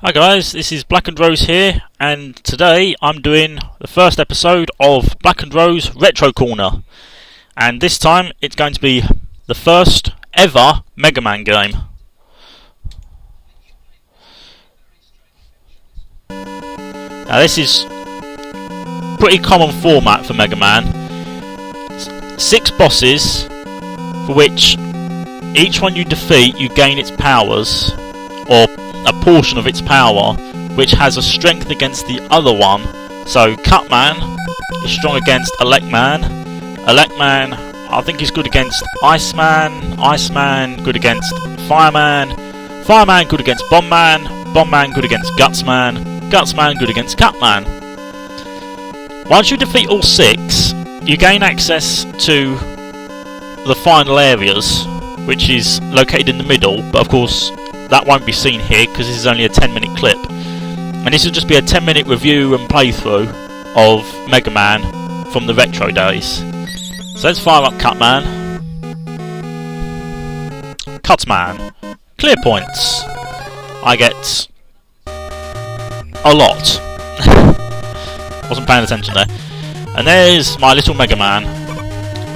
Hi guys, this is Black and Rose here, and today I'm doing the first episode of Black and Rose Retro Corner. And this time it's going to be the first ever Mega Man game. Now this is pretty common format for Mega Man. 6 bosses, for which each one you defeat you gain its powers, or a portion of its power, which has a strength against the other one. So Cutman is strong against Electman. Electman, I think, is good against Iceman. Iceman good against Fireman. Fireman good against Bombman. Bombman good against Gutsman. Gutsman good against Cutman. Once you defeat all 6, you gain access to the final areas, which is located in the middle, but of course that won't be seen here because this is only a 10-minute clip, and this will just be a 10-minute review and playthrough of Mega Man from the retro days. So let's fire up Cutman. Cutman. Clear points. I get a lot. Wasn't paying attention there. And there's my little Mega Man.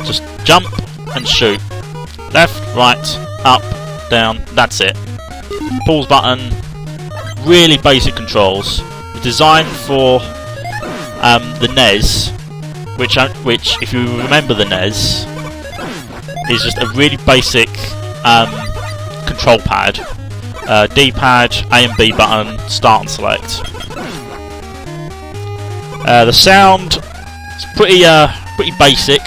Just jump and shoot. Left, right, up, down, that's it. Pause button, really basic controls. Designed for the NES, which if you remember the NES, is just a really basic control pad. D-pad, A and B button, start and select. The sound is pretty basic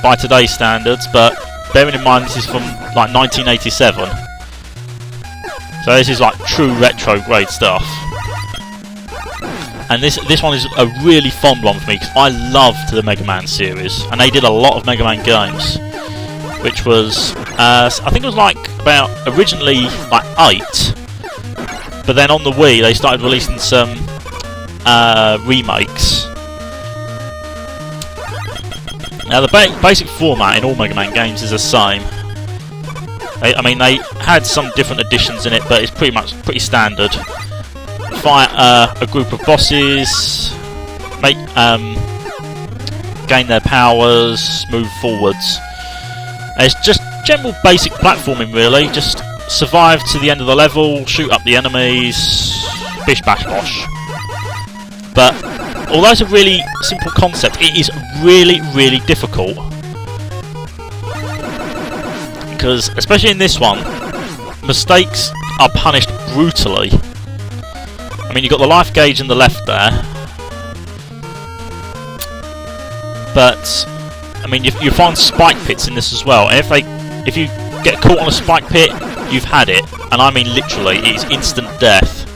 by today's standards, but bearing in mind this is from like 1987. So this is like true retro grade stuff, and this one is a really fond one for me because I loved the Mega Man series, and they did a lot of Mega Man games, which was I think it was like about originally like 8, but then on the Wii they started releasing some remakes. Now the basic format in all Mega Man games is the same. I mean, they had some different additions in it, but it's pretty standard. Fight a group of bosses, gain their powers, move forwards. It's just general basic platforming, really. Just survive to the end of the level, shoot up the enemies, bish bash bosh. But although it's a really simple concept, it is really difficult. Because, especially in this one, mistakes are punished brutally. I mean, you've got the life gauge in the left there, but I mean, you find spike pits in this as well. And if you get caught on a spike pit, you've had it, and I mean literally, it is instant death.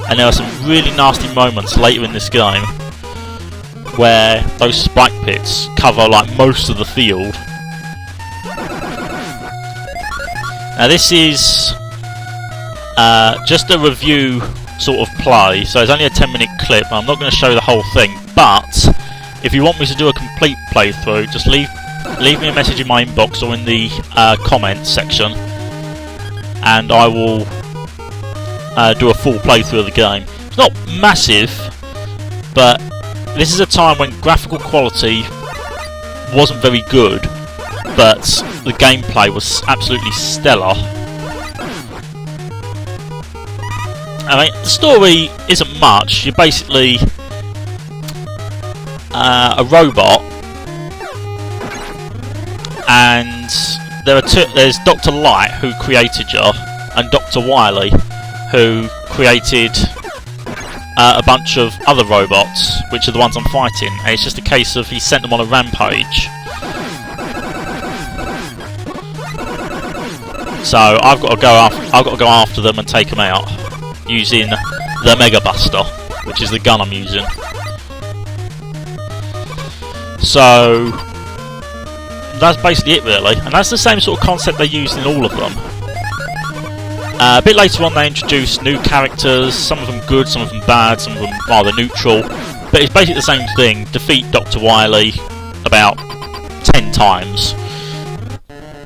And there are some really nasty moments later in this game where those spike pits cover like most of the field. Now this is just a review sort of play, so it's only a 10-minute clip. I'm not going to show the whole thing, but if you want me to do a complete playthrough, just leave me a message in my inbox or in the comments section, and I will do a full playthrough of the game. It's not massive, but this is a time when graphical quality wasn't very good, but the gameplay was absolutely stellar. I mean, the story isn't much. You're basically a robot, and there's Dr. Light, who created you, and Dr. Wily, who created a bunch of other robots, which are the ones I'm fighting. And it's just a case of he sent them on a rampage. So I've got to go after them and take them out using the Mega Buster, which is the gun I'm using. So that's basically it, really, and that's the same sort of concept they used in all of them. A bit later on they introduced new characters, some of them good, some of them bad, some of them rather neutral, but it's basically the same thing. Defeat Dr. Wily about 10 times.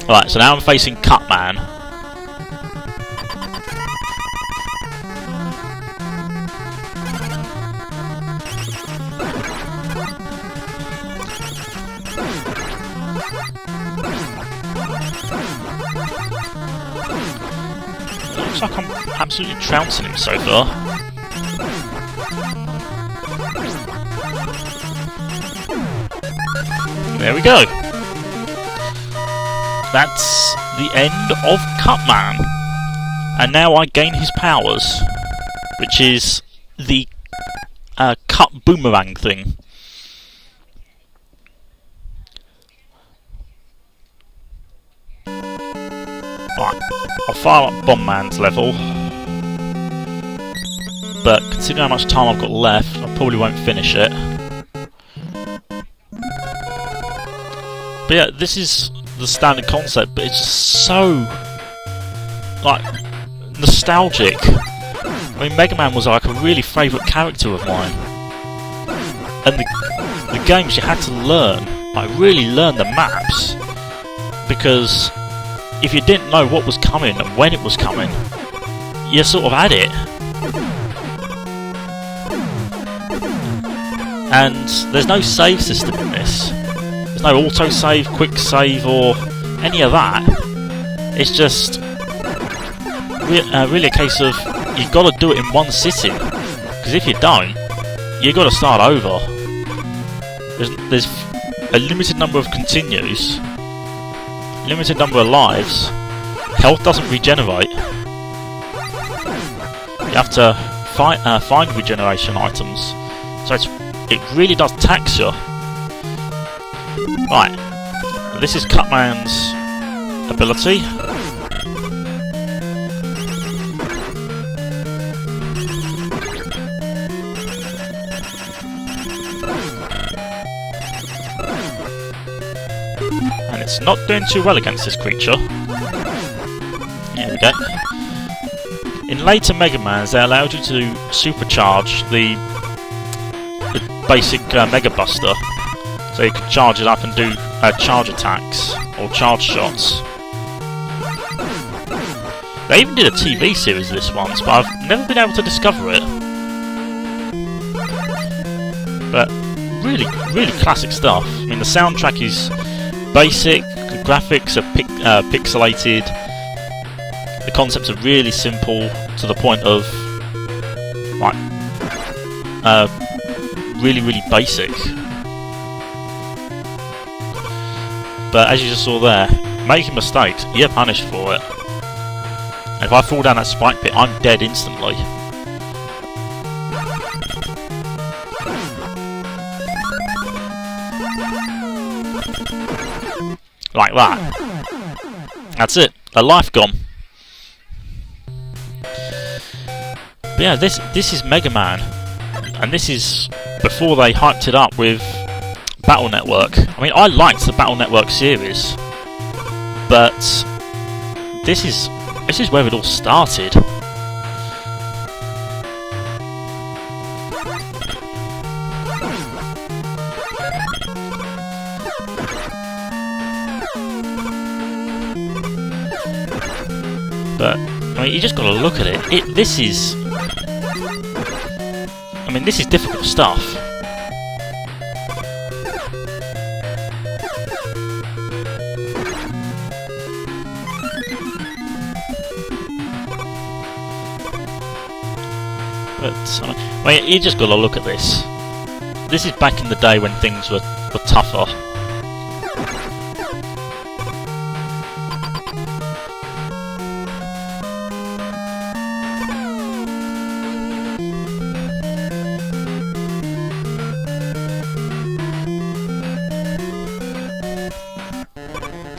Right, so now I'm facing Cutman. like I'm absolutely trouncing him so far. There we go. That's the end of Cutman. And now I gain his powers, which is the cut boomerang thing. Right, I'll fire up Bombman's level, but considering how much time I've got left, I probably won't finish it. But yeah, this is the standard concept, but it's just so like nostalgic. I mean, Mega Man was like a really favourite character of mine, and the games you had to learn, like really learn the maps, because if you didn't know what was coming and when it was coming, you sort of had it. And there's no save system in this. There's no auto-save, quick save, or any of that. It's just really a case of you've got to do it in one sitting. Because if you don't, you've got to start over. There's a limited number of continues, limited number of lives, health doesn't regenerate, you have to find regeneration items, so it really does tax you. Right, this is Cutman's ability. And it's not doing too well against this creature. There we go. In later Mega Mans, they allowed you to supercharge the basic Mega Buster, so you could charge it up and do charge attacks or charge shots. They even did a TV series of this once, but I've never been able to discover it. But really, really classic stuff. I mean, the soundtrack is basic, the graphics are pixelated, the concepts are really simple to the point of like really, really basic. But as you just saw there, making mistakes, you're punished for it. And if I fall down that spike pit, I'm dead instantly. Like that. That's it. A life gone. But yeah, this is Mega Man, and this is before they hyped it up with Battle Network. I mean, I liked the Battle Network series, but this is where it all started. But I mean, you just got to look at it. This is difficult stuff. But I mean, you just got to look at this. This is back in the day when things were tougher.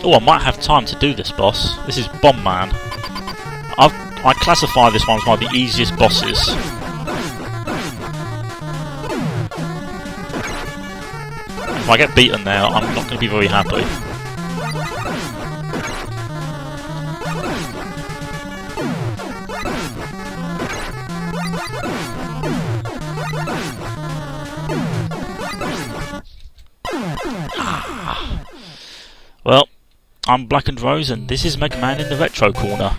Oh, I might have time to do this boss. This is Bombman. I classify this one as one of the easiest bosses. If I get beaten now, I'm not going to be very happy. Well, I'm Black and Rose, and this is Mega Man in the Retro Corner.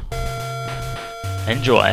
Enjoy.